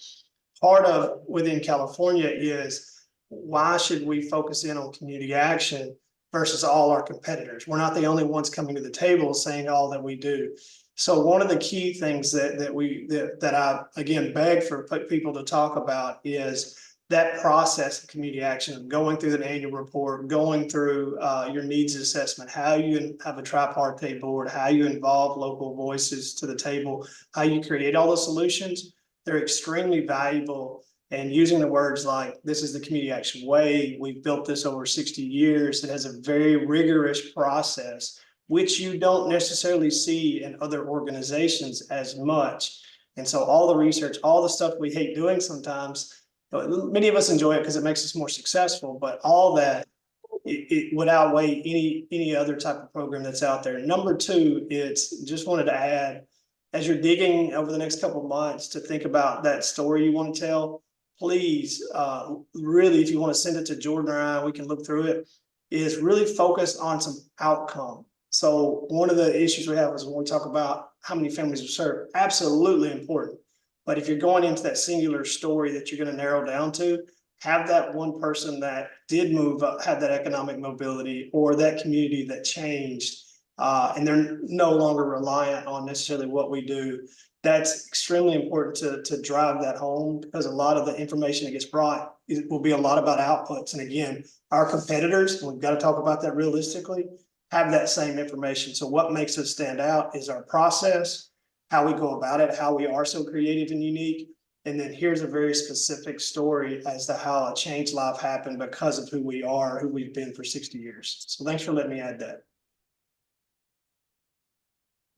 Part of within California is why should we focus in on community action versus all our competitors? We're not the only ones coming to the table saying all that we do. So one of the key things that I again beg for people to talk about is that process of community action, going through the annual report, going through your needs assessment, how you have a tripartite board, how you involve local voices to the table, how you create all the solutions. They're extremely valuable. And using the words like, this is the community action way, we've built this over 60 years. It has a very rigorous process, which you don't necessarily see in other organizations as much. And so all the research, all the stuff we hate doing sometimes, many of us enjoy it because it makes us more successful, but all that, it would outweigh any other type of program that's out there. Number 2, it's just wanted to add, as you're digging over the next couple of months to think about that story you want to tell, please, really, if you want to send it to Jordan or I, we can look through it, is really focus on some outcome. So one of the issues we have is when we talk about how many families are served, absolutely important. But if you're going into that singular story that you're going to narrow down to, have that one person that did move up, have that economic mobility, or that community that changed, and they're no longer reliant on necessarily what we do. That's extremely important to drive that home, because a lot of the information that gets brought will be a lot about outputs. And again, our competitors, we've got to talk about that realistically, have that same information. So what makes us stand out is our process, how we go about it, how we are so creative and unique. And then here's a very specific story as to how a change life happened because of who we are, who we've been for 60 years. So thanks for letting me add that.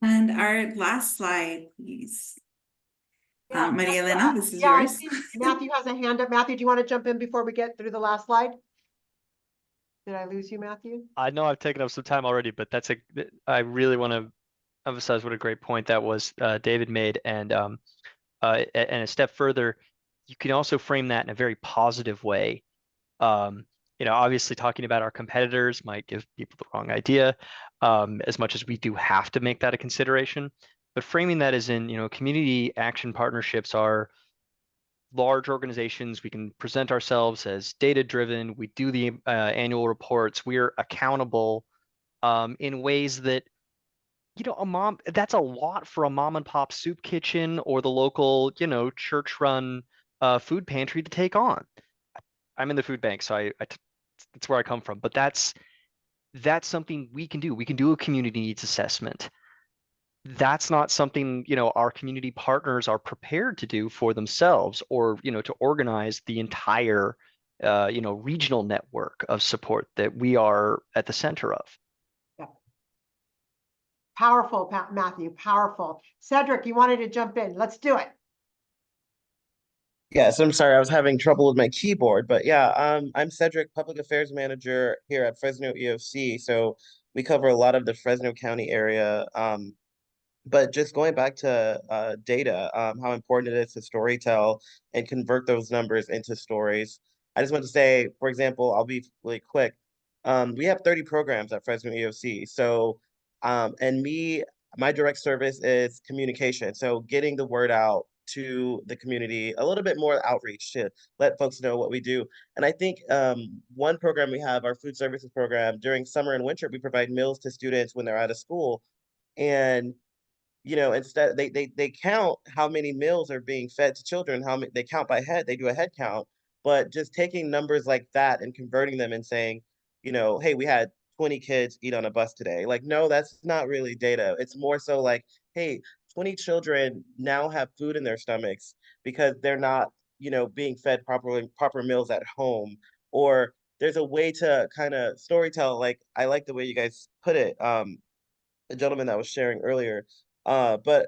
And our last slide, please. Yeah, Maria Elena, this is I yours. see Matthew has a hand up. Matthew, do you want to jump in before we get through the last slide? Did I lose you, Matthew? I know I've taken up some time already, but I really want to emphasize what a great point that was David made. And a step further, you can also frame that in a very positive way. Obviously talking about our competitors might give people the wrong idea, as much as we do have to make that a consideration. But framing that as in, community action partnerships are large organizations. We can present ourselves as data-driven. We do the annual reports. We're accountable in ways that, that's a lot for a mom and pop soup kitchen or the local, church-run food pantry to take on. I'm in the food bank, so that's where I come from. But that's something we can do. We can do a community needs assessment. That's not something, our community partners are prepared to do for themselves, or, to organize the entire, regional network of support that we are at the center of. Yeah. Powerful, Matthew, powerful. Cedric, you wanted to jump in. Let's do it. Yes, I'm sorry, I was having trouble with my keyboard, but yeah, I'm Cedric, Public Affairs Manager here at Fresno EOC. So we cover a lot of the Fresno County area. But just going back to data, how important it is to storytell and convert those numbers into stories. I just want to say, for example, I'll be really quick. We have 30 programs at Fresno EOC. So, and my direct service is communication. So getting the word out to the community, a little bit more outreach to let folks know what we do. And I think one program we have, our food services program, during summer and winter, we provide meals to students when they're out of school. And instead they count how many meals are being fed to children, they count by head, they do a head count. but just taking numbers like that and converting them and saying, you know, hey, we had 20 kids eat on a bus today. Like, no, that's not really data. It's more so like, hey, 20 children now have food in their stomachs because they're not, you know, being fed proper meals at home. Or there's a way to kind of storytell. Like, I like the way you guys put it. The gentleman that was sharing earlier. But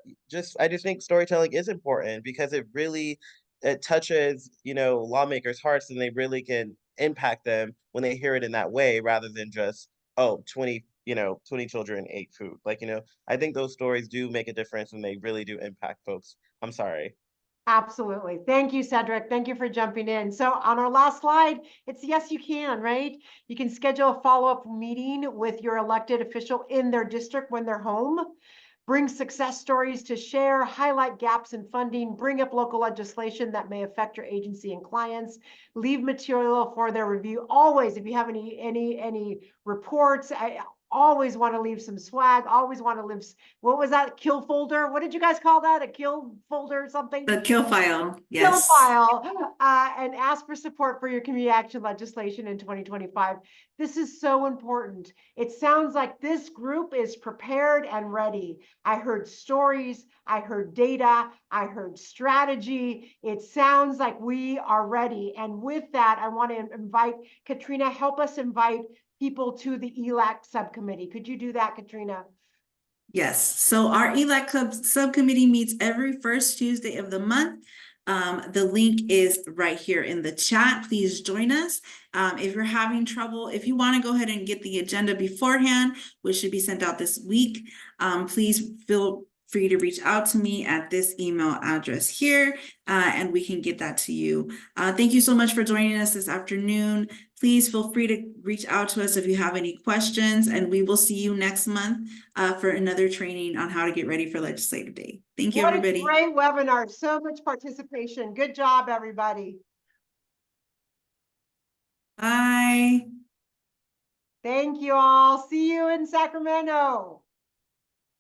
I just think storytelling is important because it touches, you know, lawmakers' hearts, and they really can impact them when they hear it in that way rather than just, oh, 20, you know, 20 children ate food. Like, you know, I think those stories do make a difference and they really do impact folks. I'm sorry. Absolutely. Thank you, Cedric. Thank you for jumping in. So on our last slide, it's yes, you can, right? You can schedule a follow-up meeting with your elected official in their district when they're home. Bring success stories to share, highlight gaps in funding, bring up local legislation that may affect your agency and clients, leave material for their review. Always, if you have any reports, I always want to leave some swag, always want to leave, what was that, kill folder? What did you guys call that? A kill folder or something? The kill file, Kill yes. file, and ask for support for your community action legislation in 2025. This is so important. It sounds like this group is prepared and ready. I heard stories, I heard data, I heard strategy. It sounds like we are ready. And with that, I want to invite Katrina, help us invite people to the ELAC subcommittee. Could you do that, Katrina? Yes, so our ELAC Club subcommittee meets every first Tuesday of the month. The link is right here in the chat. Please join us. If you're having trouble, if you want to go ahead and get the agenda beforehand, which should be sent out this week, please feel free to reach out to me at this email address here, and we can get that to you. Thank you so much for joining us this afternoon. Please feel free to reach out to us if you have any questions, and we will see you next month for another training on how to get ready for Legislative Day. Thank you, everybody. What a great webinar. So much participation. Good job, everybody. Bye. Thank you all. See you in Sacramento.